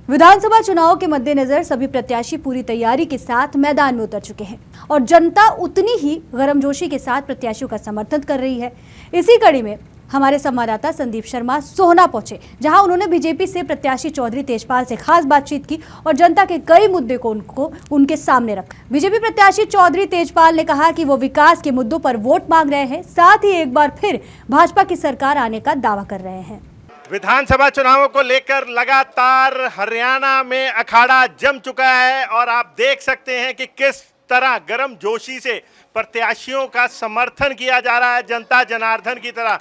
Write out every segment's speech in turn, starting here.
विधानसभा चुनाव के मद्देनजर सभी प्रत्याशी पूरी तैयारी के साथ मैदान में उतर चुके हैं और जनता उतनी ही गर्मजोशी के साथ प्रत्याशियों का समर्थन कर रही है। इसी कड़ी में हमारे संवाददाता संदीप शर्मा सोहना पहुंचे, जहां उन्होंने बीजेपी से प्रत्याशी चौधरी तेजपाल से खास बातचीत की और जनता के कई मुद्दे को उनके सामने रखा। बीजेपी प्रत्याशी चौधरी तेजपाल ने कहा कि वो विकास के मुद्दों पर वोट मांग रहे हैं, साथ ही एक बार फिर भाजपा की सरकार आने का दावा कर रहे हैं। विधानसभा चुनावों को लेकर लगातार हरियाणा में अखाड़ा जम चुका है और आप देख सकते हैं कि किस तरह गर्म जोशी से प्रत्याशियों का समर्थन किया जा रहा है जनता जनार्दन की तरह।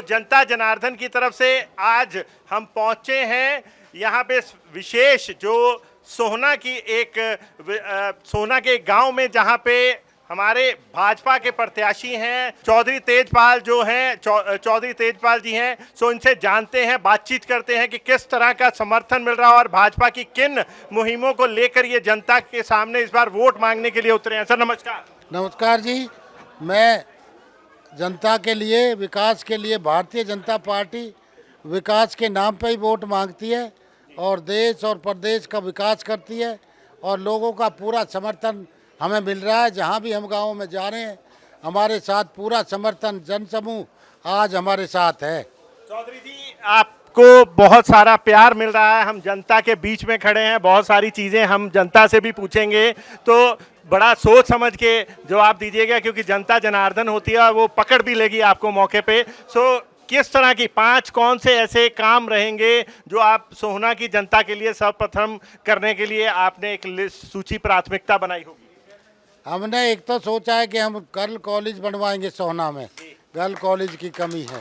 जनता जनार्दन की तरफ से आज हम पहुंचे हैं यहाँ पे विशेष जो सोहना के एक गांव में, जहां पे हमारे भाजपा के प्रत्याशी हैं चौधरी तेजपाल चौधरी तेजपाल जी हैं। इनसे जानते हैं, बातचीत करते हैं कि किस तरह का समर्थन मिल रहा है और भाजपा की किन मुहिमों को लेकर ये जनता के सामने इस बार वोट मांगने के लिए उतरे हैं। सर नमस्कार। नमस्कार जी। मैं जनता के लिए, विकास के लिए, भारतीय जनता पार्टी विकास के नाम पर ही वोट मांगती है और देश और प्रदेश का विकास करती है और लोगों का पूरा समर्थन हमें मिल रहा है। जहाँ भी हम गाँव में जा रहे हैं हमारे साथ पूरा समर्थन जनसमूह आज हमारे साथ है। चौधरी जी, आपको बहुत सारा प्यार मिल रहा है, हम जनता के बीच में खड़े हैं, बहुत सारी चीज़ें हम जनता से भी पूछेंगे, तो बड़ा सोच समझ के जवाब दीजिएगा क्योंकि जनता जनार्दन होती है और वो पकड़ भी लेगी आपको मौके पे। किस तरह की 5 कौन से ऐसे काम रहेंगे जो आप सोहना की जनता के लिए सर्वप्रथम करने के लिए आपने एक सूची प्राथमिकता बनाई होगी? हमने एक तो सोचा है कि हम गर्ल कॉलेज बनवाएंगे सोहना में। गर्ल कॉलेज की कमी है,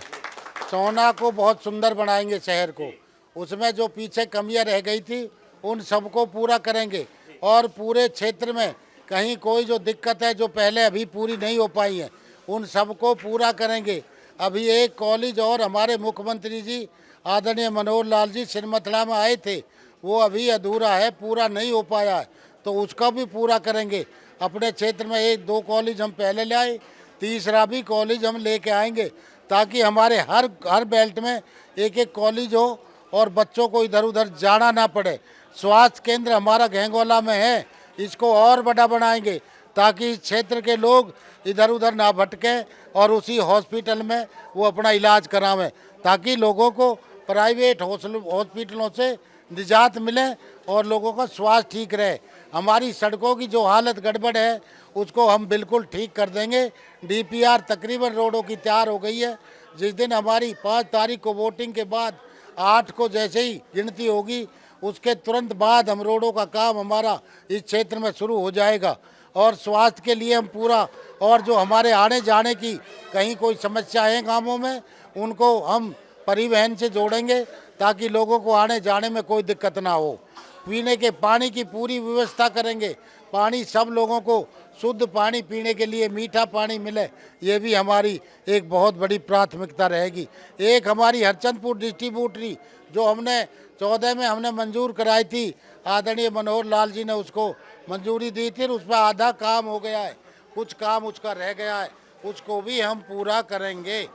सोहना को बहुत सुंदर बनाएंगे शहर को। उसमें जो पीछे कमियां रह गई थी उन सबको पूरा करेंगे और पूरे क्षेत्र में कहीं कोई जो दिक्कत है जो पहले अभी पूरी नहीं हो पाई है उन सबको पूरा करेंगे। अभी एक कॉलेज और हमारे मुख्यमंत्री जी आदरणीय मनोहर लाल जी सिरमथड़ा में आए थे, वो अभी अधूरा है, पूरा नहीं हो पाया है, तो उसका भी पूरा करेंगे। अपने क्षेत्र में 1-2 कॉलेज हम पहले ले आए, तीसरा भी कॉलेज हम लेके आएंगे ताकि हमारे हर बेल्ट में एक कॉलेज हो और बच्चों को इधर उधर जाना ना पड़े। स्वास्थ्य केंद्र हमारा घेंगोला में है, इसको और बड़ा बनाएंगे ताकि इस क्षेत्र के लोग इधर उधर ना भटकें और उसी हॉस्पिटल में वो अपना इलाज करावें ताकि लोगों को प्राइवेट हॉस्पिटलों से निजात मिले और लोगों का स्वास्थ्य ठीक रहे। हमारी सड़कों की जो हालत गड़बड़ है उसको हम बिल्कुल ठीक कर देंगे। DPR तकरीबन रोडों की तैयार हो गई है। जिस दिन हमारी 5 तारीख को वोटिंग के बाद 8 को जैसे ही गिनती होगी उसके तुरंत बाद हम रोडों का काम हमारा इस क्षेत्र में शुरू हो जाएगा। और स्वास्थ्य के लिए हम पूरा, और जो हमारे आने जाने की कहीं कोई समस्या है गाँवों में उनको हम परिवहन से जोड़ेंगे ताकि लोगों को आने जाने में कोई दिक्कत ना हो। पीने के पानी की पूरी व्यवस्था करेंगे, पानी सब लोगों को शुद्ध पानी पीने के लिए मीठा पानी मिले, ये भी हमारी एक बहुत बड़ी प्राथमिकता रहेगी। एक हमारी हरचंदपुर डिस्ट्रीब्यूटरी जो हमने 14 में हमने मंजूर कराई थी, आदरणीय मनोहर लाल जी ने उसको मंजूरी दी थी, उस पर आधा काम हो गया है, कुछ काम उसका रह गया है, उसको भी हम पूरा करेंगे।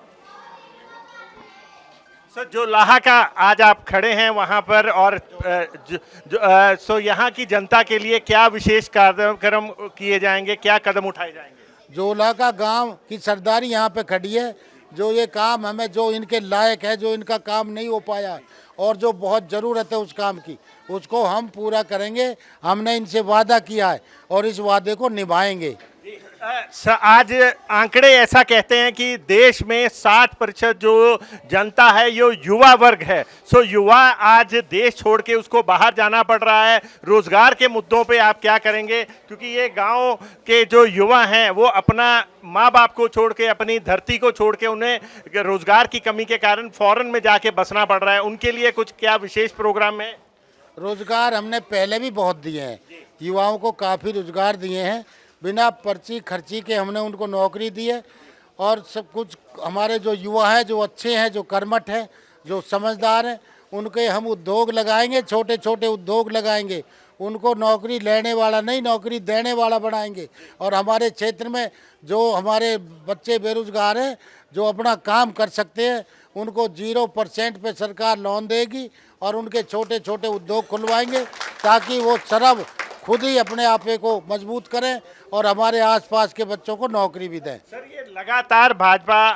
सर, जो लाहा का आज आप खड़े हैं वहाँ पर और यहाँ की जनता के लिए क्या विशेष कार्यक्रम किए जाएंगे, क्या कदम उठाए जाएंगे? जोला का गांव की सरदारी यहाँ पे खड़ी है, जो ये काम हमें, जो इनके लायक है, जो इनका काम नहीं हो पाया है और जो बहुत ज़रूरत है उस काम की, उसको हम पूरा करेंगे। हमने इनसे वादा किया है और इस वादे को निभाएंगे। आज आंकड़े ऐसा कहते हैं कि देश में 60% जो जनता है ये युवा वर्ग है। युवा आज देश छोड़ के उसको बाहर जाना पड़ रहा है। रोजगार के मुद्दों पे आप क्या करेंगे, क्योंकि ये गांव के जो युवा हैं वो अपना माँ बाप को छोड़ के, अपनी धरती को छोड़ के, उन्हें रोजगार की कमी के कारण फॉरेन में जाके बसना पड़ रहा है, उनके लिए कुछ क्या विशेष प्रोग्राम है? रोजगार हमने पहले भी बहुत दिए हैं, युवाओं को काफ़ी रोजगार दिए हैं, बिना पर्ची खर्ची के हमने उनको नौकरी दी है। और सब कुछ हमारे जो युवा हैं, जो अच्छे हैं, जो कर्मठ हैं, जो समझदार हैं, उनके हम उद्योग लगाएंगे, छोटे छोटे उद्योग लगाएंगे, उनको नौकरी लेने वाला नहीं नौकरी देने वाला बनाएंगे। और हमारे क्षेत्र में जो हमारे बच्चे बेरोजगार हैं, जो अपना काम कर सकते हैं, उनको 0% पे सरकार लोन देगी और उनके छोटे छोटे उद्योग खुलवाएंगे ताकि वो सब खुद ही अपने आपे को मजबूत करें और हमारे आसपास के बच्चों को नौकरी भी दें। सर, ये लगातार भाजपा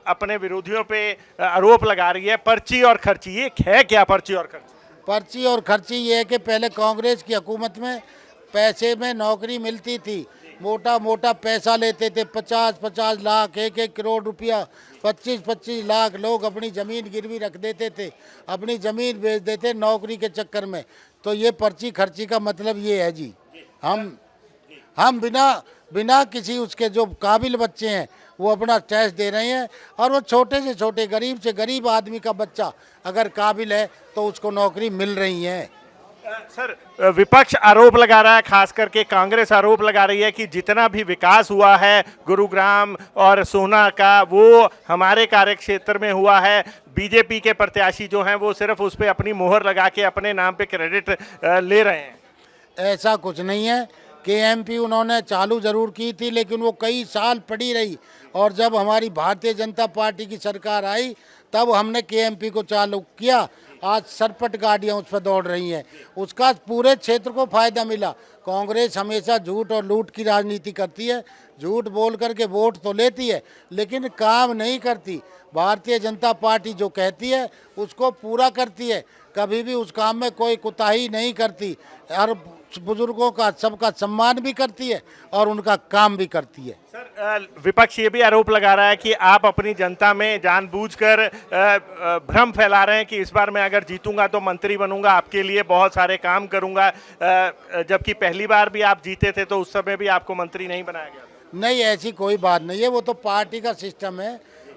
अपने विरोधियों पे आरोप लगा रही है पर्ची और खर्ची। ये है क्या पर्ची और खर्ची? पर्ची और खर्ची ये है कि पहले कांग्रेस की हुकूमत में पैसे में नौकरी मिलती थी, मोटा मोटा पैसा लेते थे, 50-50 लाख, 1-1 करोड़ रुपया, 25-25 लाख लोग अपनी ज़मीन गिरवी रख देते थे, अपनी ज़मीन बेच देते नौकरी के चक्कर में। तो ये पर्ची खर्ची का मतलब ये है जी, हम बिना किसी उसके जो काबिल बच्चे हैं वो अपना टेस्ट दे रहे हैं, और वो छोटे से छोटे गरीब से गरीब आदमी का बच्चा अगर काबिल है तो उसको नौकरी मिल रही है। सर, विपक्ष आरोप लगा रहा है, खास करके कांग्रेस आरोप लगा रही है कि जितना भी विकास हुआ है गुरुग्राम और सोना का, वो हमारे कार्यक्षेत्र में हुआ है। बीजेपी के प्रत्याशी जो हैं वो सिर्फ उस पर अपनी मोहर लगा के अपने नाम पे क्रेडिट ले रहे हैं। ऐसा कुछ नहीं है। केएमपी उन्होंने चालू ज़रूर की थी लेकिन वो कई साल पड़ी रही, और जब हमारी भारतीय जनता पार्टी की सरकार आई तब हमने केएमपी को चालू किया। आज सरपट गाड़ियाँ उस पर दौड़ रही हैं, उसका पूरे क्षेत्र को फ़ायदा मिला। कांग्रेस हमेशा झूठ और लूट की राजनीति करती है, झूठ बोल करके वोट तो लेती है लेकिन काम नहीं करती। भारतीय जनता पार्टी जो कहती है उसको पूरा करती है, कभी भी उस काम में कोई कोताही नहीं करती, और बुजुर्गों का सबका सम्मान भी करती है और उनका काम भी करती है। सर, विपक्ष ये भी आरोप लगा रहा है कि आप अपनी जनता में जानबूझकर भ्रम फैला रहे हैं कि इस बार मैं अगर जीतूंगा तो मंत्री बनूंगा, आपके लिए बहुत सारे काम करूंगा, जबकि पहली बार भी आप जीते थे तो उस समय भी आपको मंत्री नहीं बनाया गया। नहीं, ऐसी कोई बात नहीं है, वो तो पार्टी का सिस्टम है।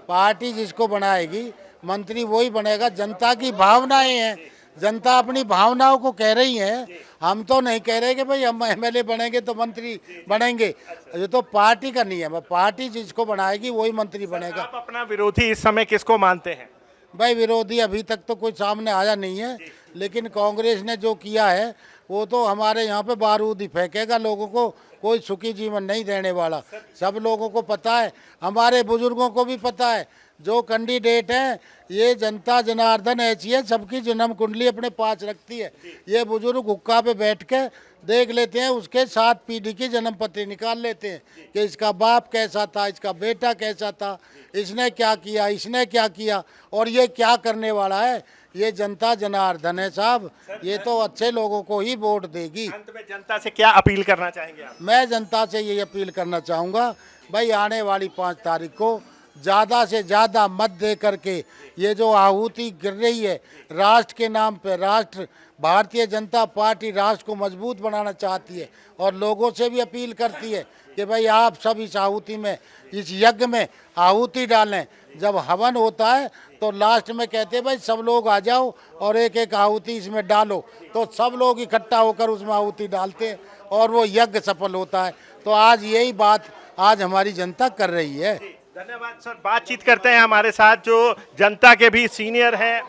पार्टी जिसको बनाएगी मंत्री वही बनेगा। जनता की भावनाएं हैं, जनता अपनी भावनाओं को कह रही है। हम तो नहीं कह रहे कि भाई हम एमएलए बनेंगे तो मंत्री बनेंगे, ये तो पार्टी का नियम है। पार्टी जिसको बनाएगी वही मंत्री बनेगा। आप अपना विरोधी इस समय किसको मानते हैं? भाई विरोधी अभी तक तो कोई सामने आया नहीं है, लेकिन कांग्रेस ने जो किया है वो तो हमारे यहाँ पे बारूद ही फेंकेगा, लोगों को कोई सुखी जीवन नहीं देने वाला। सब लोगों को पता है, हमारे बुजुर्गों को भी पता है। जो कैंडिडेट हैं ये जनता जनार्दन ऐसी है, सबकी जन्म कुंडली अपने पास रखती है। ये बुजुर्ग हुक्का पे बैठ के देख लेते हैं, उसके 7 पीढ़ी की जन्म पत्री निकाल लेते हैं कि इसका बाप कैसा था, इसका बेटा कैसा था, इसने क्या किया, इसने क्या किया और ये क्या करने वाला है। ये जनता जनार्दन है साहब, ये तो अच्छे लोगों को ही वोट देगी। अंत में जनता से क्या अपील करना चाहेंगे आप? मैं जनता से ये अपील करना चाहूँगा, भाई आने वाली 5 तारीख को ज़्यादा से ज़्यादा मत दे करके ये जो आहुति गिर रही है राष्ट्र के नाम पे, राष्ट्र भारतीय जनता पार्टी राष्ट्र को मजबूत बनाना चाहती है और लोगों से भी अपील करती है कि भाई आप सब इस आहुति में, इस यज्ञ में आहुति डालें। जब हवन होता है तो लास्ट में कहते हैं भाई सब लोग आ जाओ और एक एक आहुति इसमें डालो, तो सब लोग इकट्ठा होकर उसमें आहुति डालते हैं और वो यज्ञ सफल होता है। तो आज यही बात आज हमारी जनता कर रही है। धन्यवाद सर। बातचीत करते हैं हमारे साथ जो जनता के भी सीनियर हैं,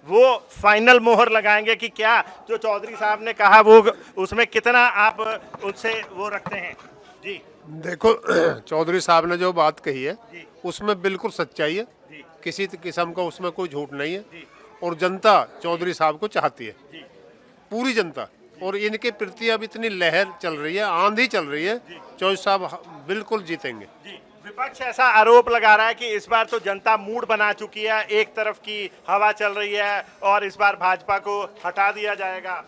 वो फाइनल मोहर लगाएंगे कि क्या जो चौधरी साहब ने कहा वो उसमें कितना आप उनसे वो रखते हैं। जी देखो, चौधरी साहब ने जो बात कही है उसमें बिल्कुल सच्चाई है, किसी किस्म का उसमें कोई झूठ नहीं है। और जनता चौधरी साहब को चाहती है, पूरी जनता, और इनके प्रति अब इतनी लहर चल रही है, आंधी चल रही है, चौधरी साहब बिल्कुल जीतेंगे। विपक्ष ऐसा आरोप लगा रहा है कि इस बार तो जनता मूड बना चुकी है, एक तरफ की हवा चल रही है और इस बार भाजपा को हटा दिया जाएगा।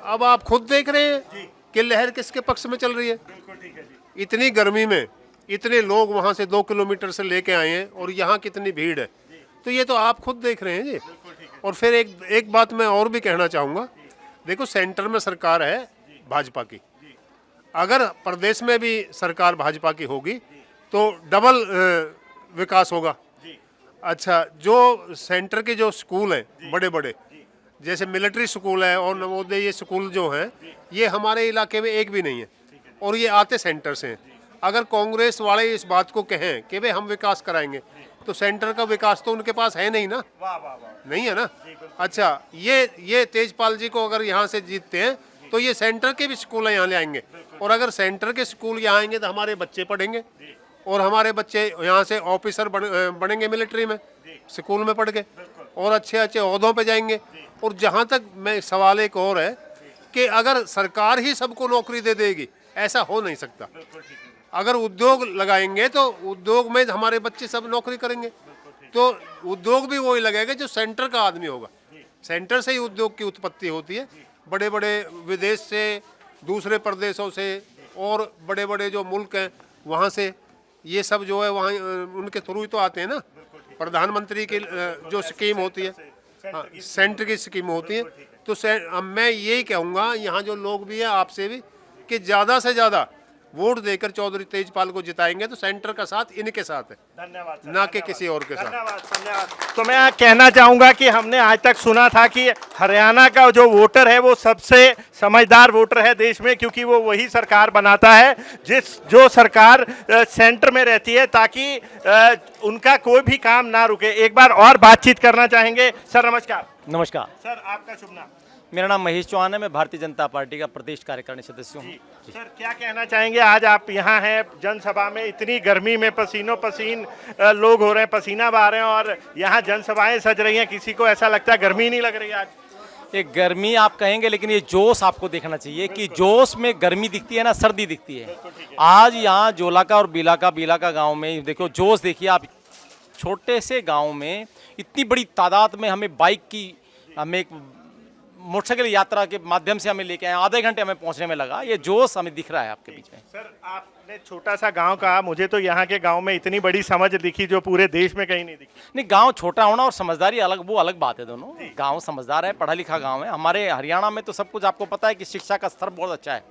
अब आप खुद देख रहे हैं कि लहर किसके पक्ष में चल रही है। बिल्कुल ठीक है जी। इतनी गर्मी में इतने लोग वहां से 2 किलोमीटर से लेके आए हैं और यहाँ कितनी भीड़ है, तो ये तो आप खुद देख रहे हैं जी। और फिर एक बात मैं और भी कहना चाहूँगा, देखो सेंटर में सरकार है भाजपा की, अगर प्रदेश में भी सरकार भाजपा की होगी तो डबल विकास होगा। अच्छा, जो सेंटर के जो स्कूल हैं बड़े बड़े, जैसे मिलिट्री स्कूल है और नवोदय स्कूल जो हैं, ये हमारे इलाके में एक भी नहीं है और ये आते सेंटर से हैं। अगर कांग्रेस वाले इस बात को कहें कि भाई हम विकास कराएंगे, तो सेंटर का विकास तो उनके पास है नहीं ना। नहीं है ना। अच्छा, ये तेजपाल जी को अगर यहाँ से जीतते हैं तो ये सेंटर के भी स्कूल यहाँ ले आएंगे, और अगर सेंटर के स्कूल यहाँ आएंगे तो हमारे बच्चे पढ़ेंगे और हमारे बच्चे यहाँ से ऑफिसर बनेंगे मिलिट्री में, स्कूल में पढ़ के, और अच्छे अच्छे ओहदों पे जाएंगे। और जहाँ तक मैं सवाल एक और है कि अगर सरकार ही सबको नौकरी दे देगी, ऐसा हो नहीं सकता। अगर उद्योग लगाएंगे तो उद्योग में हमारे बच्चे सब नौकरी करेंगे, तो उद्योग भी वही लगेगा जो सेंटर का आदमी होगा। सेंटर से ही उद्योग की उत्पत्ति होती है। बड़े बड़े विदेश से, दूसरे प्रदेशों से और बड़े बड़े जो मुल्क हैं वहाँ से ये सब जो है वहाँ उनके थ्रू ही तो आते हैं ना। प्रधानमंत्री की जो स्कीम होती है, हाँ, सेंटर की स्कीम होती है। तो अब मैं यही कहूँगा यहाँ जो लोग भी हैं आपसे भी कि ज़्यादा से ज़्यादा वोट देकर चौधरी तेजपाल को जिताएंगे तो सेंटर का साथ इनके साथ है, धन्यवाद सर, ना कि किसी और के साथ। धन्यवाद धन्यवाद। तो मैं कहना चाहूंगा कि हमने आज तक सुना था कि हरियाणा का जो वोटर है वो सबसे समझदार वोटर है देश में, क्योंकि वो वही सरकार बनाता है जो सरकार सेंटर में रहती है, ताकि उनका कोई भी काम ना रुके। एक बार और बातचीत करना चाहेंगे। सर नमस्कार। नमस्कार, सर आपका शुभ नाम? मेरा नाम महेश चौहान है। मैं भारतीय जनता पार्टी का प्रदेश कार्यकारिणी सदस्य हूँ। सर क्या कहना चाहेंगे, आज आप यहाँ हैं जनसभा में, इतनी गर्मी में पसीनों पसीन लोग हो रहे हैं, पसीना बहा रहे हैं और यहाँ जनसभाएं सज रही हैं, किसी को ऐसा लगता है गर्मी नहीं लग रही आज? ये गर्मी आप कहेंगे, लेकिन ये जोश आपको देखना चाहिए कि जोश में गर्मी दिखती है ना, सर्दी दिखती है। आज यहाँ जोलाका और बीलाका गाँव में देखो जोश देखिए आप। छोटे से गाँव में इतनी बड़ी तादाद में हमें बाइक की, हमें एक मोटरसाइकिल यात्रा के माध्यम से हमें लेके आए, आधे घंटे हमें पहुंचने में लगा। ये जोश हमें दिख रहा है आपके बीच में। सर आपने छोटा सा गांव कहा, मुझे तो यहाँ के गांव में इतनी बड़ी समझ दिखी जो पूरे देश में कहीं नहीं दिखी। नहीं, गांव छोटा होना और समझदारी अलग, वो अलग बात है। दोनों गांव समझदार है, पढ़ा लिखा गांव है। हमारे हरियाणा में तो सब कुछ आपको पता है कि शिक्षा का स्तर बहुत अच्छा है।